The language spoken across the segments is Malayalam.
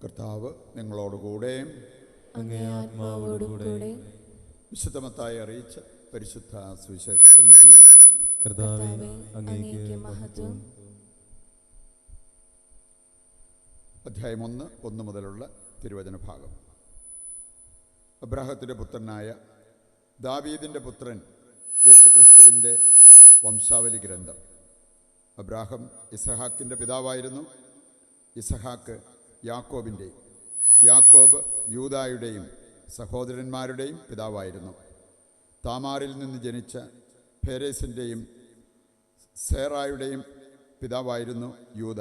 കർത്താവ് നിങ്ങളോടുകൂടെ അങ്ങേ ആത്മാവോടുകൂടെ. വിശുദ്ധ മത്തായി അറിയിച്ച പരിശുദ്ധ സുവിശേഷത്തിൽ നിന്ന് കർത്താവേ, അങ്ങേക്ക് മഹത്വം. അധ്യായം 1 മുതലുള്ള തിരുവചന ഭാഗം. അബ്രാഹത്തിൻ്റെ പുത്രനായ ദാവീദിൻ്റെ പുത്രൻ യേശുക്രിസ്തുവിൻ്റെ വംശാവലി ഗ്രന്ഥം. അബ്രാഹം ഇസഹാക്കിൻ്റെ പിതാവായിരുന്നു. ഇസഹാക്ക് യാക്കോബിൻ്റെയും, യാക്കോബ് യൂദായുടെയും സഹോദരന്മാരുടെയും പിതാവായിരുന്നു. താമാറിൽ നിന്ന് ജനിച്ച ഫെരേസിൻ്റെയും സേറായുടെയും പിതാവായിരുന്നു യൂദ.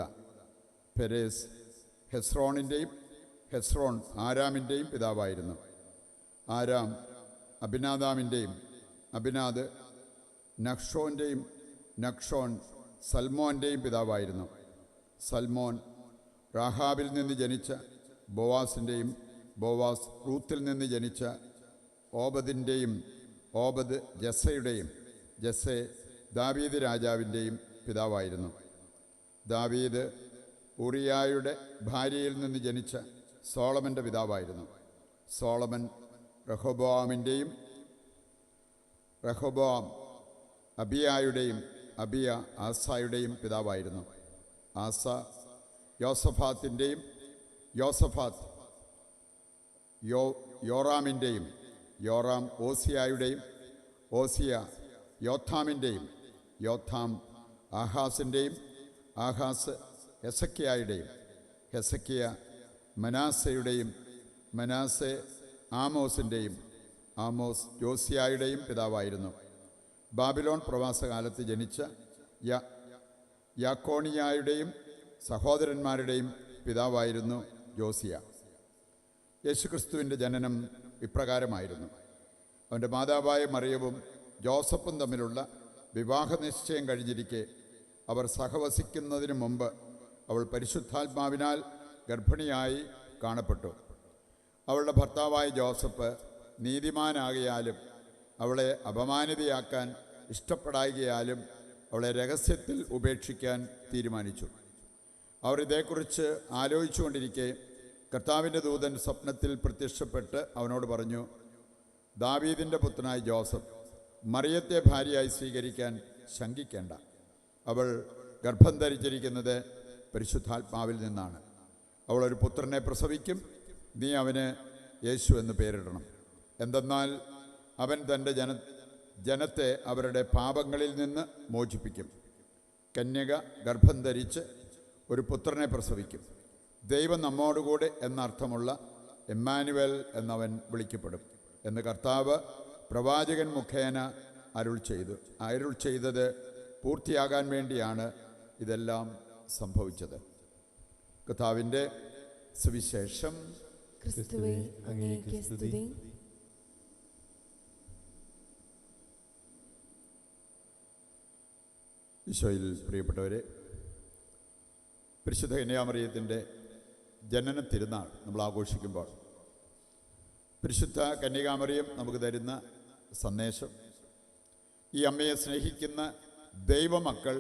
ഫെരേസ് ഹെസ്രോണിൻ്റെയും, ഹെസ്രോൺ ആരാമിൻ്റെയും പിതാവായിരുന്നു. ആരാം അബിനാദാമിൻ്റെയും, അബിനാദ് നക്ഷോൻ്റെയും, നക്ഷോൻ സൽമോൻ്റെയും പിതാവായിരുന്നു. സൽമോൻ റാഹാബിൽ നിന്ന് ജനിച്ച ബോവാസിൻ്റെയും, ബോവാസ് റൂത്തിൽ നിന്ന് ജനിച്ച ഓബദിൻ്റെയും, ഓബദ് ജസ്സയുടെയും, ജസ്സെ ദാവീദ് രാജാവിൻ്റെയും പിതാവായിരുന്നു. ദാവീദ് ഉറിയായുടെ ഭാര്യയിൽ നിന്ന് ജനിച്ച സോളമൻ്റെ പിതാവായിരുന്നു. സോളമൻ റഹോബോവാമിൻ്റെയും, റഹോബോവാം അബിയായുടെയും, അബിയ ആസായുടെയും പിതാവായിരുന്നു. ആസ യോസഫാത്തിൻ്റെയും, യോസഫാത്ത് യോറാമിൻ്റെയും, യോറാം ഓസിയായുടെയും, ഓസിയ യോഥാമിൻ്റെയും, യോഥാം ആഹാസിൻ്റെയും, ആഹാസ് ഹെസക്കിയായുടെയും, ഹെസക്കിയ മനാസയുടെയും, മനാസെ ആമോസിൻ്റെയും, ആമോസ് ജോസിയായുടെയും പിതാവായിരുന്നു. ബാബിലോൺ പ്രവാസകാലത്ത് ജനിച്ച യാക്കോണിയായുടെയും സഹോദരന്മാരുടെയും പിതാവായിരുന്നു ജോസിയ. യേശുക്രിസ്തുവിൻ്റെ ജനനം ഇപ്രകാരമായിരുന്നു. അവൻ്റെ മാതാവായ മറിയവും ജോസഫും തമ്മിലുള്ള വിവാഹ നിശ്ചയം കഴിഞ്ഞിരിക്കെ അവർ സഹവസിക്കുന്നതിന് മുമ്പ് അവൾ പരിശുദ്ധാത്മാവിനാൽ ഗർഭിണിയായി കാണപ്പെട്ടു. അവളുടെ ഭർത്താവായ ജോസഫ് നീതിമാനാകിയാലും അവളെ അപമാനിതയാക്കാൻ ഇഷ്ടപ്പെടായികയാലും അവളെ രഹസ്യത്തിൽ ഉപേക്ഷിക്കാൻ തീരുമാനിച്ചു. അവർ ഇതേക്കുറിച്ച് ആലോചിച്ചുകൊണ്ടിരിക്കെ കർത്താവിൻ്റെ ദൂതൻ സ്വപ്നത്തിൽ പ്രത്യക്ഷപ്പെട്ട് അവനോട് പറഞ്ഞു, ദാവീദിൻ്റെ പുത്രനായ ജോസഫ്, മറിയത്തെ ഭാര്യയായി സ്വീകരിക്കാൻ ശങ്കിക്കേണ്ട. അവൾ ഗർഭം ധരിച്ചിരിക്കുന്നത് പരിശുദ്ധാത്മാവിൽ നിന്നാണ്. അവളൊരു പുത്രനെ പ്രസവിക്കും. നീ അവന് യേശു എന്ന് പേരിടണം. എന്തെന്നാൽ അവൻ തൻ്റെ ജനത്തെ അവരുടെ പാപങ്ങളിൽ നിന്ന് മോചിപ്പിക്കും. കന്യക ഗർഭം ധരിച്ച് ഒരു പുത്രനെ പ്രസവിക്കും. ദൈവം നമ്മോടുകൂടെ എന്നർത്ഥമുള്ള എമ്മാനുവേൽ എന്നവൻ വിളിക്കപ്പെടും എന്ന് കർത്താവ് പ്രവാചകൻ മുഖേന അരുൾ ചെയ്തത് പൂർത്തിയാകാൻ വേണ്ടിയാണ് ഇതെല്ലാം സംഭവിച്ചത്. കർത്താവിൻ്റെ സുവിശേഷം. ക്രിസ്തുവേ, അങ്ങേക്ക് സ്തുതി. ഈശോയിൽ പ്രിയപ്പെട്ടവരെ, പരിശുദ്ധ കന്യാമറിയത്തിൻ്റെ ജനന തിരുനാൾ നമ്മൾ ആഘോഷിക്കുമ്പോൾ പരിശുദ്ധ കന്യകാമറിയം നമുക്ക് തരുന്ന സന്ദേശം, ഈ അമ്മയെ സ്നേഹിക്കുന്ന ദൈവമക്കൾ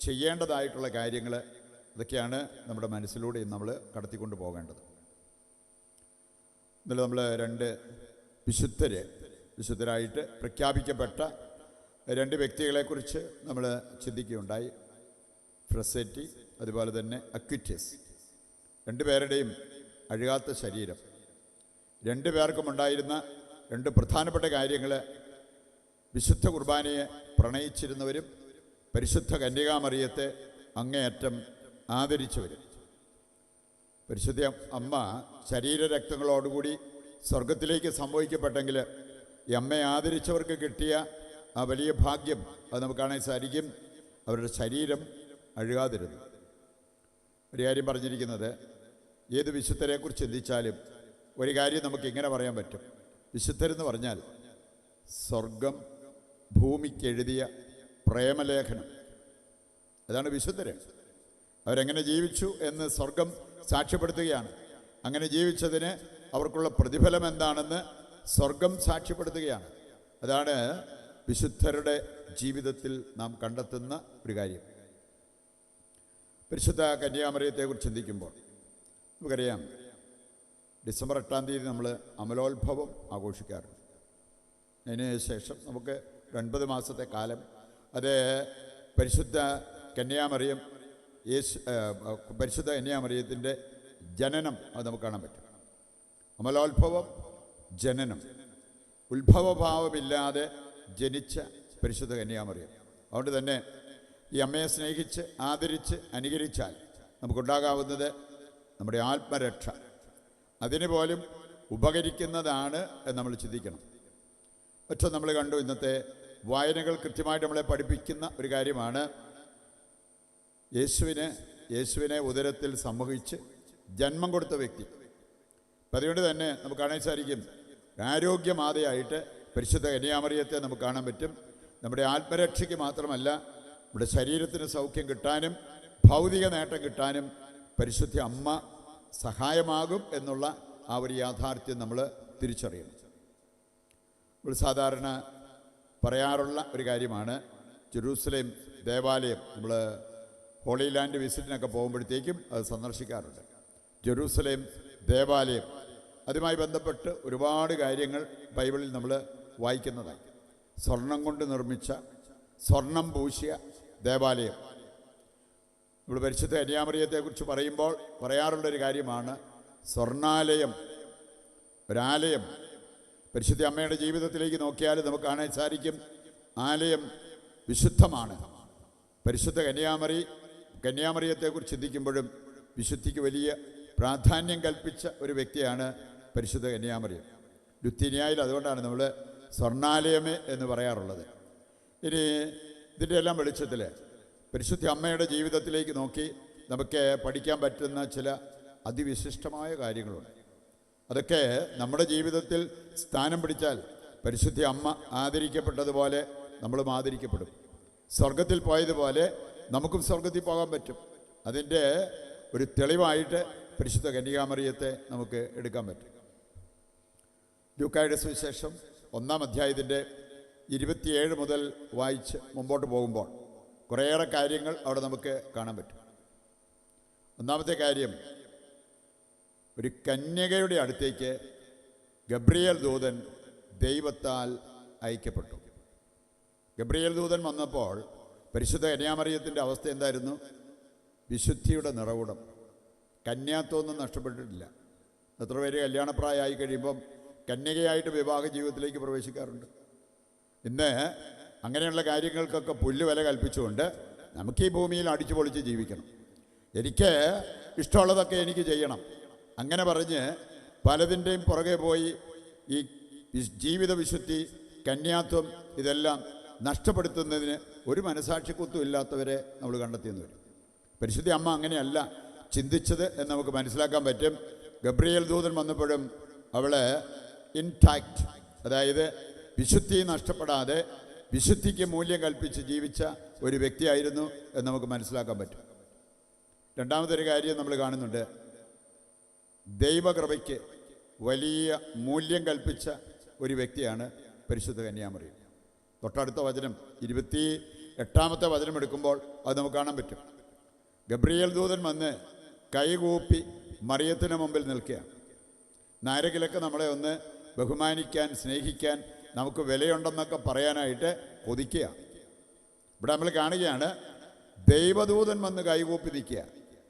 ചെയ്യേണ്ടതായിട്ടുള്ള കാര്യങ്ങൾ ഇതൊക്കെയാണ് നമ്മുടെ മനസ്സിലൂടെ നമ്മൾ കടത്തിക്കൊണ്ട് പോകേണ്ടത്. ഇന്നലെ നമ്മൾ 2 വിശുദ്ധരായിട്ട് പ്രഖ്യാപിക്കപ്പെട്ട 2 വ്യക്തികളെക്കുറിച്ച് നമ്മൾ ചിന്തിക്കുകയുണ്ടായി. ഫ്രസെറ്റി, അതുപോലെ തന്നെ അക്വിറ്റസ്. 2 പേരുടെയും അഴുകാത്ത ശരീരം. 2 പേർക്കും ഉണ്ടായിരുന്ന 2 പ്രധാനപ്പെട്ട കാര്യങ്ങൾ: വിശുദ്ധ കുർബാനയെ പ്രണയിച്ചിരുന്നവരും പരിശുദ്ധ കന്യകാമറിയത്തെ അങ്ങേയറ്റം ആദരിച്ചവരും. പരിശുദ്ധ അമ്മ ശരീരരക്തങ്ങളോടുകൂടി സ്വർഗത്തിലേക്ക് സംഭവിക്കപ്പെട്ടെങ്കിൽ ഈ അമ്മയെ ആദരിച്ചവർക്ക് കിട്ടിയ ആ വലിയ ഭാഗ്യം അത് നമുക്ക് കാണാൻ സാധിക്കും. അവരുടെ ശരീരം അഴുകാതിരുന്നു. ഒരു കാര്യം പറഞ്ഞിരിക്കുന്നത്, ഏത് വിശുദ്ധരെക്കുറിച്ച് ചിന്തിച്ചാലും ഒരു കാര്യം നമുക്ക് ഇങ്ങനെ പറയാൻ പറ്റും: വിശുദ്ധരെന്ന് പറഞ്ഞാൽ സ്വർഗം ഭൂമിക്കെഴുതിയ പ്രേമലേഖനം. അതാണ് വിശുദ്ധര്. അവരെങ്ങനെ ജീവിച്ചു എന്ന് സ്വർഗം സാക്ഷ്യപ്പെടുത്തുകയാണ്. അങ്ങനെ ജീവിച്ചതിന് അവർക്കുള്ള പ്രതിഫലം എന്താണെന്ന് സ്വർഗം സാക്ഷ്യപ്പെടുത്തുകയാണ്. അതാണ് വിശുദ്ധരുടെ ജീവിതത്തിൽ നാം കണ്ടെത്തുന്ന ഒരു കാര്യം. പരിശുദ്ധ കന്യാമറിയത്തെക്കുറിച്ച് ചിന്തിക്കുമ്പോൾ നമുക്കറിയാം, ഡിസംബർ 8-ാം തീയതി നമ്മൾ അമലോത്ഭവം ആഘോഷിക്കാറുണ്ട്. അതിന് ശേഷം നമുക്ക് 9 മാസത്തെ കാലം അത് പരിശുദ്ധ കന്യാമറിയം പരിശുദ്ധ കന്യാമറിയത്തിൻ്റെ ജനനം അത് നമുക്ക് കാണാൻ പറ്റും. അമലോത്ഭവം, ജനനം, ഉത്ഭവഭാവമില്ലാതെ ജനിച്ച പരിശുദ്ധ കന്യാമറിയം. അതുകൊണ്ട് തന്നെ ഈ അമ്മയെ സ്നേഹിച്ച് ആദരിച്ച് അനുകരിച്ചാൽ നമുക്കുണ്ടാകാവുന്നത് നമ്മുടെ ആത്മരക്ഷ. അതിന് പോലും ഉപകരിക്കുന്നതാണ് എന്ന് നമ്മൾ ചിന്തിക്കണം. മറ്റും നമ്മൾ കണ്ടു, ഇന്നത്തെ വായനകൾ കൃത്യമായിട്ട് നമ്മളെ പഠിപ്പിക്കുന്ന ഒരു കാര്യമാണ് യേശുവിനെ ഉദരത്തിൽ സംവഹിച്ച് ജന്മം കൊടുത്ത വ്യക്തി. അപ്പം അതുകൊണ്ട് തന്നെ നമുക്ക് കാണാൻ സാധിക്കും, ആരോഗ്യമാതയായിട്ട് പരിശുദ്ധ കന്യാമറിയത്തെ നമുക്ക് കാണാൻ പറ്റും. നമ്മുടെ ആത്മരക്ഷയ്ക്ക് മാത്രമല്ല, നമ്മുടെ ശരീരത്തിന് സൗഖ്യം കിട്ടാനും ഭൗതിക നേട്ടം കിട്ടാനും പരിശുദ്ധ അമ്മ സഹായമാകും എന്നുള്ള ആ ഒരു യാഥാർത്ഥ്യം നമ്മൾ തിരിച്ചറിയണം. നമ്മൾ സാധാരണ പറയാറുള്ള ഒരു കാര്യമാണ്, ജെറൂസലേം ദേവാലയം നമ്മൾ ഹോളി ലാൻഡ് വിസിറ്റിനൊക്കെ പോകുമ്പോഴത്തേക്കും അത് സന്ദർശിക്കാറുണ്ട്. ജെറൂസലേം ദേവാലയം, അതുമായി ബന്ധപ്പെട്ട് ഒരുപാട് കാര്യങ്ങൾ ബൈബിളിൽ നമ്മൾ വായിക്കുന്നതാണ്. സ്വർണം കൊണ്ട് നിർമ്മിച്ച, സ്വർണം പൂശിയ ദേവാലയം. നമ്മൾ പരിശുദ്ധ കന്യാമറിയത്തെക്കുറിച്ച് പറയുമ്പോൾ പറയാറുള്ളൊരു കാര്യമാണ് സ്വർണാലയം, ഒരാലയം. പരിശുദ്ധ അമ്മയുടെ ജീവിതത്തിലേക്ക് നോക്കിയാൽ നമുക്ക് കാണാൻ സാധിക്കും, ആലയം വിശുദ്ധമാണ്. പരിശുദ്ധ കന്യാമറിയത്തെക്കുറിച്ച് ചിന്തിക്കുമ്പോഴും വിശുദ്ധിക്ക് വലിയ പ്രാധാന്യം കൽപ്പിച്ച ഒരു വ്യക്തിയാണ് പരിശുദ്ധ കന്യാമറിയം. ലുത്തീനിയയിൽ അതുകൊണ്ടാണ് നമ്മൾ സ്വർണാലയമേ എന്ന് പറയാറുള്ളത്. ഇനി ഇതിൻ്റെ എല്ലാം വെളിച്ചത്തിൽ പരിശുദ്ധ അമ്മയുടെ ജീവിതത്തിലേക്ക് നോക്കി നമുക്ക് പഠിക്കാൻ പറ്റുന്ന ചില അതിവിശിഷ്ടമായ കാര്യങ്ങളുണ്ട്. അതൊക്കെ നമ്മുടെ ജീവിതത്തിൽ സ്ഥാനം പിടിച്ചാൽ പരിശുദ്ധ അമ്മ ആദരിക്കപ്പെട്ടതുപോലെ നമ്മളും ആദരിക്കപ്പെടും. സ്വർഗത്തിൽ പോയതുപോലെ നമുക്കും സ്വർഗത്തിൽ പോകാൻ പറ്റും. അതിൻ്റെ ഒരു തെളിവായിട്ട് പരിശുദ്ധ കന്യകാമറിയത്തെ നമുക്ക് എടുക്കാൻ പറ്റും. ലൂക്കായുടെ സുവിശേഷം 1-ാം അധ്യായത്തിൻ്റെ 27 മുതൽ വായിച്ച് മുമ്പോട്ട് പോകുമ്പോൾ കുറേയേറെ കാര്യങ്ങൾ അവിടെ നമുക്ക് കാണാൻ പറ്റും. ഒന്നാമത്തെ കാര്യം, ഒരു കന്യകയുടെ അടുത്തേക്ക് ഗബ്രിയേൽ ദൂതൻ ദൈവത്താൽ അയക്കപ്പെട്ടു. ഗബ്രിയേൽ ദൂതൻ വന്നപ്പോൾ പരിശുദ്ധ കന്യാമറിയത്തിൻ്റെ അവസ്ഥ എന്തായിരുന്നു? വിശുദ്ധിയുടെ നിറകുടം, കന്യാത്വമൊന്നും നഷ്ടപ്പെട്ടിട്ടില്ല. എത്ര പേര് കല്യാണപ്രായമായി കഴിയുമ്പം കന്യകയായിട്ട് വിവാഹ ജീവിതത്തിലേക്ക് പ്രവേശിക്കാറുണ്ട്. ഇന്ന് അങ്ങനെയുള്ള കാര്യങ്ങൾക്കൊക്കെ പുല്ലുവില കൽപ്പിച്ചുകൊണ്ട് നമുക്ക് ഈ ഭൂമിയിൽ അടിച്ചു പൊളിച്ച് ജീവിക്കണം, എനിക്ക് ഇഷ്ടമുള്ളതൊക്കെ എനിക്ക് ചെയ്യണം, അങ്ങനെ പറഞ്ഞ് പലതിൻ്റെയും പുറകെ പോയി ഈ ജീവിത വിശുദ്ധി, കന്യാത്വം ഇതെല്ലാം നഷ്ടപ്പെടുത്തുന്നതിന് ഒരു മനസാക്ഷിക്കുത്തും ഇല്ലാത്തവരെ നമ്മൾ കണ്ടെത്തിയെന്ന് വരും. പരിശുദ്ധ അമ്മ അങ്ങനെയല്ല ചിന്തിച്ചത് എന്ന് നമുക്ക് മനസ്സിലാക്കാൻ പറ്റും. ഗബ്രിയേൽ ദൂതൻ വന്നപ്പോഴും അവളെ ഇൻടാക്റ്റ്, അതായത് വിശുദ്ധി നഷ്ടപ്പെടാതെ വിശുദ്ധിക്ക് മൂല്യം കൽപ്പിച്ച് ജീവിച്ച ഒരു വ്യക്തിയായിരുന്നു എന്ന് നമുക്ക് മനസ്സിലാക്കാൻ പറ്റും. രണ്ടാമതൊരു കാര്യം നമ്മൾ കാണുന്നുണ്ട്, ദൈവകൃപയ്ക്ക് വലിയ മൂല്യം കൽപ്പിച്ച ഒരു വ്യക്തിയാണ് പരിശുദ്ധ കന്യാമറിയം. തൊട്ടടുത്ത വചനം 28-ാമത്തെ വചനം എടുക്കുമ്പോൾ അത് നമുക്ക് കാണാൻ പറ്റും. ഗബ്രിയേൽ ദൂതൻ വന്ന് കൈകൂപ്പി മറിയത്തിന് മുമ്പിൽ നിൽക്കുക. ആരെങ്കിലൊക്കെ നമ്മളെ ഒന്ന് ബഹുമാനിക്കാൻ, സ്നേഹിക്കാൻ, നമുക്ക് വിലയുണ്ടെന്നൊക്കെ പറയാനായിട്ട് കൊതിക്കുക. ഇവിടെ നമ്മൾ കാണുകയാണ്, ദൈവദൂതൻ വന്ന് കൈകൂപ്പി നിൽക്കുക.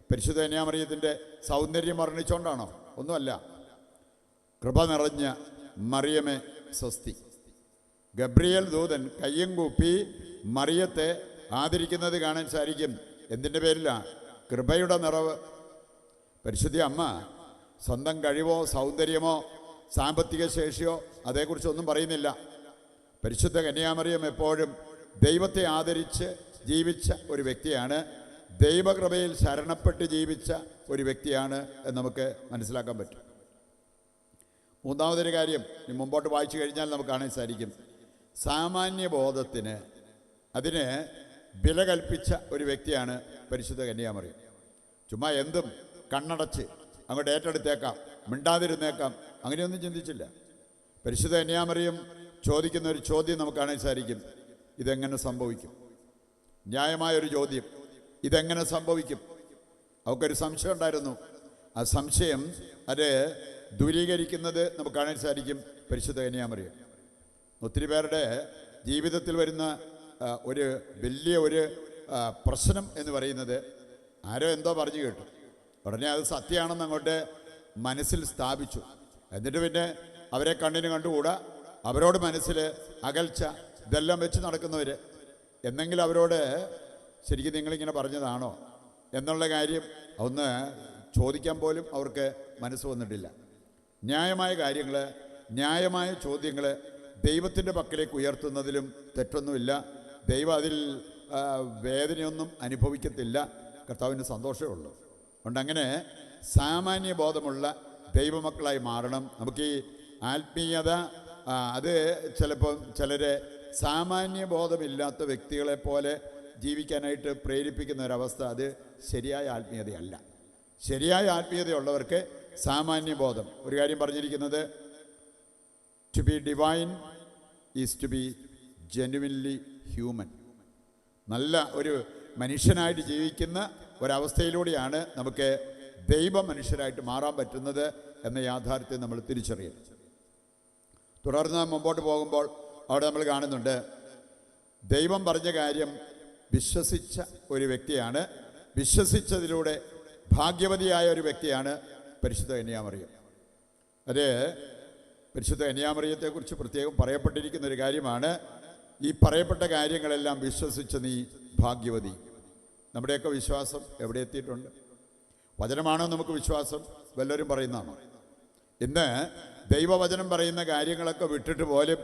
പരിശുദ്ധ കന്യാമറിയത്തിൻ്റെ സൗന്ദര്യം വർണ്ണിച്ചുകൊണ്ടാണോ? ഒന്നുമല്ല. കൃപ നിറഞ്ഞ മറിയമേ സ്വസ്തി. ഗബ്രിയേൽ ദൂതൻ കയ്യും കൂപ്പി മറിയത്തെ ആദരിക്കുന്നത് കാണാൻ സാധിക്കും. എന്തിൻ്റെ പേരിലാണ്? കൃപയുടെ നിറവ്. പരിശുദ്ധ അമ്മ സ്വന്തം കഴിവോ സൗന്ദര്യമോ സാമ്പത്തിക ശേഷിയോ അതേക്കുറിച്ചൊന്നും പറയുന്നില്ല. പരിശുദ്ധ കന്യാമറിയം എപ്പോഴും ദൈവത്തെ ആദരിച്ച് ജീവിച്ച ഒരു വ്യക്തിയാണ്, ദൈവകൃപയിൽ ശരണപ്പെട്ട് ജീവിച്ച ഒരു വ്യക്തിയാണ് എന്ന് നമുക്ക് മനസ്സിലാക്കാൻ പറ്റും. മൂന്നാമതൊരു കാര്യം മുമ്പോട്ട് വായിച്ചു കഴിഞ്ഞാൽ നമുക്ക് കാണാൻ സാധിക്കും, സാമാന്യബോധത്തിന് അതിന് വില കൽപ്പിച്ച ഒരു വ്യക്തിയാണ് പരിശുദ്ധ കന്യാമറിയം. ചുമ്മാ എന്തും കണ്ണടച്ച് അങ്ങോട്ട് ഏറ്റെടുത്തേക്കാം, മിണ്ടാതിരുന്നേക്കാം, അങ്ങനെയൊന്നും ചിന്തിച്ചില്ല. പരിശുദ്ധ കന്യാമറിയം ചോദിക്കുന്ന ഒരു ചോദ്യം നമുക്ക് കാണാൻ സാധിക്കും, ഇതെങ്ങനെ സംഭവിക്കും? ന്യായമായൊരു ചോദ്യം, ഇതെങ്ങനെ സംഭവിക്കും? അവൾക്കൊരു സംശയം ഉണ്ടായിരുന്നു. ആ സംശയം അത് ദൂരീകരിക്കുന്നത് നമുക്ക് കാണാൻ സാധിക്കും പരിശുദ്ധ കന്യാമറിയം. ഒത്തിരി പേരുടെ ജീവിതത്തിൽ വരുന്ന ഒരു വലിയ ഒരു പ്രശ്നം എന്ന് പറയുന്നത് ആരോ എന്തോ പറഞ്ഞു കേട്ടു, ഉടനെ അത് സത്യമാണെന്ന് അങ്ങോട്ട് മനസ്സിൽ സ്ഥാപിച്ചു. എന്നിട്ട് പിന്നെ അവരെ കണ്ണിന് കണ്ടുകൂടാ, അവരോട് മനസ്സിൽ അകൽച്ച, ഇതെല്ലാം വെച്ച് നടക്കുന്നവർ. എന്നെങ്കിലും അവരോട് ശരിക്കും നിങ്ങളിങ്ങനെ പറഞ്ഞതാണോ എന്നുള്ള കാര്യം ഒന്ന് ചോദിക്കാൻ പോലും അവർക്ക് മനസ്സ് വന്നിട്ടില്ല. ന്യായമായ കാര്യങ്ങൾ, ന്യായമായ ചോദ്യങ്ങൾ ദൈവത്തിൻ്റെ പക്കലേക്ക് ഉയർത്തുന്നതിലും തെറ്റൊന്നുമില്ല. ദൈവം അതിൽ വേദനയൊന്നും അനുഭവിക്കത്തില്ല. കർത്താവിന് സന്തോഷമേ ഉള്ളൂ. അതുകൊണ്ട് അങ്ങനെ സാമാന്യ ബോധമുള്ള ദൈവമക്കളായി മാറണം. നമുക്ക് ഈ ആത്മീയത അത് ചിലപ്പോൾ ചിലരെ സാമാന്യ ബോധമില്ലാത്ത വ്യക്തികളെ പോലെ ജീവിക്കാനായിട്ട് പ്രേരിപ്പിക്കുന്ന ഒരവസ്ഥ, അത് ശരിയായ ആത്മീയതയല്ല. ശരിയായ ആത്മീയതയുള്ളവർക്ക് സാമാന്യ ബോധം. ഒരു കാര്യം പറഞ്ഞിരിക്കുന്നത്, to be divine is to be genuinely human. നല്ല ഒരു മനുഷ്യനായിട്ട് ജീവിക്കുന്ന ഒരവസ്ഥയിലൂടെയാണ് നമുക്ക് ദൈവ മനുഷ്യരായിട്ട് മാറാൻ പറ്റുന്നത് എന്ന യാഥാർത്ഥ്യം നമ്മൾ തിരിച്ചറിയും. തുടർന്ന് മുമ്പോട്ട് പോകുമ്പോൾ അവിടെ നമ്മൾ കാണുന്നുണ്ട്, ദൈവം പറഞ്ഞ കാര്യം വിശ്വസിച്ച ഒരു വ്യക്തിയാണ്, വിശ്വസിച്ചതിലൂടെ ഭാഗ്യവതിയായ ഒരു വ്യക്തിയാണ് പരിശുദ്ധ കന്യാമറിയം. അത് പരിശുദ്ധ കന്യാമറിയത്തെക്കുറിച്ച് പ്രത്യേകം പറയപ്പെട്ടിരിക്കുന്ന ഒരു കാര്യമാണ്, ഈ പറയപ്പെട്ട കാര്യങ്ങളെല്ലാം വിശ്വസിച്ച നീ ഭാഗ്യവതി. നമ്മുടെയൊക്കെ വിശ്വാസം എവിടെ എത്തിയിട്ടുണ്ട്? വചനമാണോ നമുക്ക് വിശ്വാസം? വല്ലവരും പറയുന്നതാണോ? ഇന്ന് ദൈവവചനം പറയുന്ന കാര്യങ്ങളൊക്കെ വിട്ടിട്ട് പോലും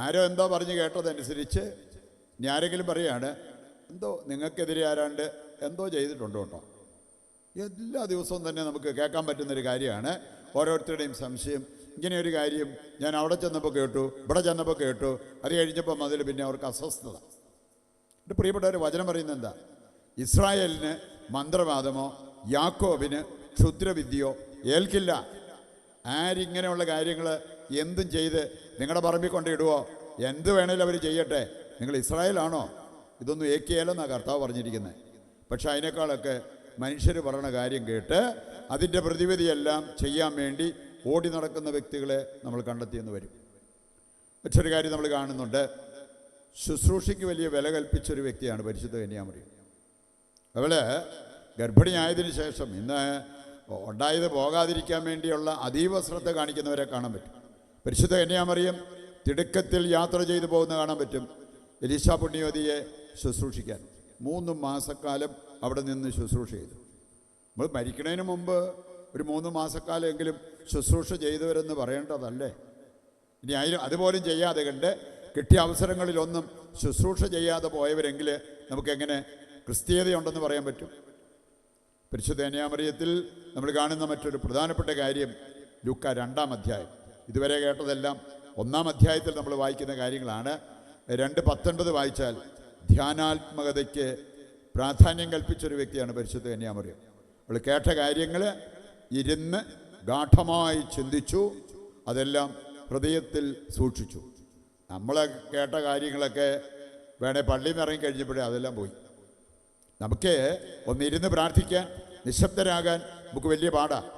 ആരോ എന്തോ പറഞ്ഞ് കേട്ടതനുസരിച്ച് ഇനി ആരെങ്കിലും പറയുകയാണ്, എന്തോ നിങ്ങൾക്കെതിരെ ആരാണ്ട് എന്തോ ചെയ്തിട്ടുണ്ടോ കേട്ടോ. എല്ലാ ദിവസവും തന്നെ നമുക്ക് കേൾക്കാൻ പറ്റുന്നൊരു കാര്യമാണ് ഓരോരുത്തരുടെയും സംശയം. ഇങ്ങനെ ഒരു കാര്യം ഞാൻ അവിടെ ചെന്നപ്പോൾ കേട്ടു, ഇവിടെ ചെന്നപ്പോൾ കേട്ടു, അത് കഴിഞ്ഞപ്പോൾ അതിൽ പിന്നെ അവർക്ക് അസ്വസ്ഥത. എൻ്റെ പ്രിയപ്പെട്ടവർ, വചനം പറയുന്നത് എന്താ? ഇസ്രായേലിന് മന്ത്രവാദമോ യാക്കോബിന് ക്ഷുദ്രവിദ്യയോ ഏൽക്കില്ല. ആരിങ്ങനെയുള്ള കാര്യങ്ങൾ എന്തും ചെയ്ത് നിങ്ങളുടെ പറമ്പിൽ കൊണ്ടിടുവോ, എന്ത് വേണേലും അവർ ചെയ്യട്ടെ, നിങ്ങൾ ഇസ്രായേലാണോ? ഇതൊന്നും ഏക്കിയാലെന്നാണ് കർത്താവ് പറഞ്ഞിരിക്കുന്നത്. പക്ഷെ അതിനേക്കാളൊക്കെ മനുഷ്യർ പറയുന്ന കാര്യം കേട്ട് അതിൻ്റെ പ്രതിവിധിയെല്ലാം ചെയ്യാൻ വേണ്ടി ഓടി നടക്കുന്ന വ്യക്തികളെ നമ്മൾ കണ്ടെത്തിയെന്ന് വരും. മറ്റൊരു കാര്യം നമ്മൾ കാണുന്നുണ്ട്, ശുശ്രൂഷയ്ക്ക് വലിയ വില കൽപ്പിച്ചൊരു വ്യക്തിയാണ് പരിശുദ്ധ കന്യാമറിയം. അവള് ഗർഭിണിയായതിനു ശേഷം ഇന്ന് ഉണ്ടായത് പോകാതിരിക്കാൻ വേണ്ടിയുള്ള അതീവ ശ്രദ്ധ കാണിക്കുന്നവരെ കാണാൻ പറ്റും. പരിശുദ്ധ കന്യാമറിയം തിടുക്കത്തിൽ യാത്ര ചെയ്തു പോകുന്ന കാണാൻ പറ്റും. എലീശാ പുണ്യവതിയെ ശുശ്രൂഷിക്കാൻ 3 മാസക്കാലം അവിടെ നിന്ന് ശുശ്രൂഷ ചെയ്തു. നമ്മൾ മരിക്കുന്നതിന് മുമ്പ് ഒരു 3 മാസക്കാലമെങ്കിലും ശുശ്രൂഷ ചെയ്തവരെന്ന് പറയേണ്ടതല്ലേ? ഇനി അതുപോലും ചെയ്യാതെ കണ്ട് കിട്ടിയ അവസരങ്ങളിലൊന്നും ശുശ്രൂഷ ചെയ്യാതെ പോയവരെങ്കിൽ നമുക്കെങ്ങനെ ക്രിസ്തീയതയുണ്ടെന്ന് പറയാൻ പറ്റും? പരിശുദ്ധ കന്യാമറിയത്തിൽ നമ്മൾ കാണുന്ന മറ്റൊരു പ്രധാനപ്പെട്ട കാര്യം ലൂക്കാ 2-ാം അധ്യായം. ഇതുവരെ കേട്ടതെല്ലാം 1-ാം അധ്യായത്തിൽ നമ്മൾ വായിക്കുന്ന കാര്യങ്ങളാണ്. 2:19 വായിച്ചാൽ ധ്യാനാത്മകതയ്ക്ക് പ്രാധാന്യം കൽപ്പിച്ചൊരു വ്യക്തിയാണ് പരിശുദ്ധ കന്യാമറിയം. അവൾ കേട്ട കാര്യങ്ങൾ ഇരുന്ന് ഗാഠമായി ചിന്തിച്ചു, അതെല്ലാം ഹൃദയത്തിൽ സൂക്ഷിച്ചു. നമ്മൾ കേട്ട കാര്യങ്ങളൊക്കെ വേണേൽ പള്ളിയിൽ നിന്ന് ഇറങ്ങി കഴിഞ്ഞപ്പോഴേ അതെല്ലാം പോയി. നമുക്ക് ഒന്നിരുന്ന് പ്രാർത്ഥിക്കാൻ, നിശബ്ദരാകാൻ നമുക്ക് വലിയ പാടാണ്.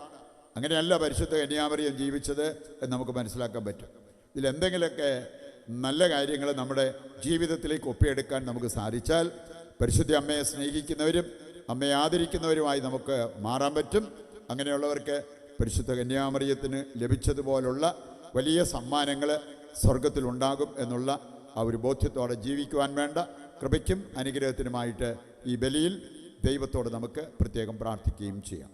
അങ്ങനെയല്ല പരിശുദ്ധ കന്യാമറിയം ജീവിച്ചത് എന്ന് നമുക്ക് മനസ്സിലാക്കാൻ പറ്റും. ഇതിലെന്തെങ്കിലുമൊക്കെ നല്ല കാര്യങ്ങൾ നമ്മുടെ ജീവിതത്തിലേക്ക് ഒപ്പിയെടുക്കാൻ നമുക്ക് സാധിച്ചാൽ പരിശുദ്ധ അമ്മയെ സ്നേഹിക്കുന്നവരും അമ്മയെ ആദരിക്കുന്നവരുമായി നമുക്ക് മാറാൻ പറ്റും. അങ്ങനെയുള്ളവർക്ക് പരിശുദ്ധ കന്യാമറിയത്തിന് ലഭിച്ചതുപോലുള്ള വലിയ സമ്മാനങ്ങൾ സ്വർഗത്തിലുണ്ടാകും എന്നുള്ള ആ ഒരു ബോധ്യത്തോടെ ജീവിക്കുവാൻ വേണ്ട കൃപയ്ക്കും അനുഗ്രഹത്തിനുമായിട്ട് ഈ ബലിയിൽ ദൈവത്തോട് നമുക്ക് പ്രത്യേകം പ്രാർത്ഥിക്കുകയും ചെയ്യാം.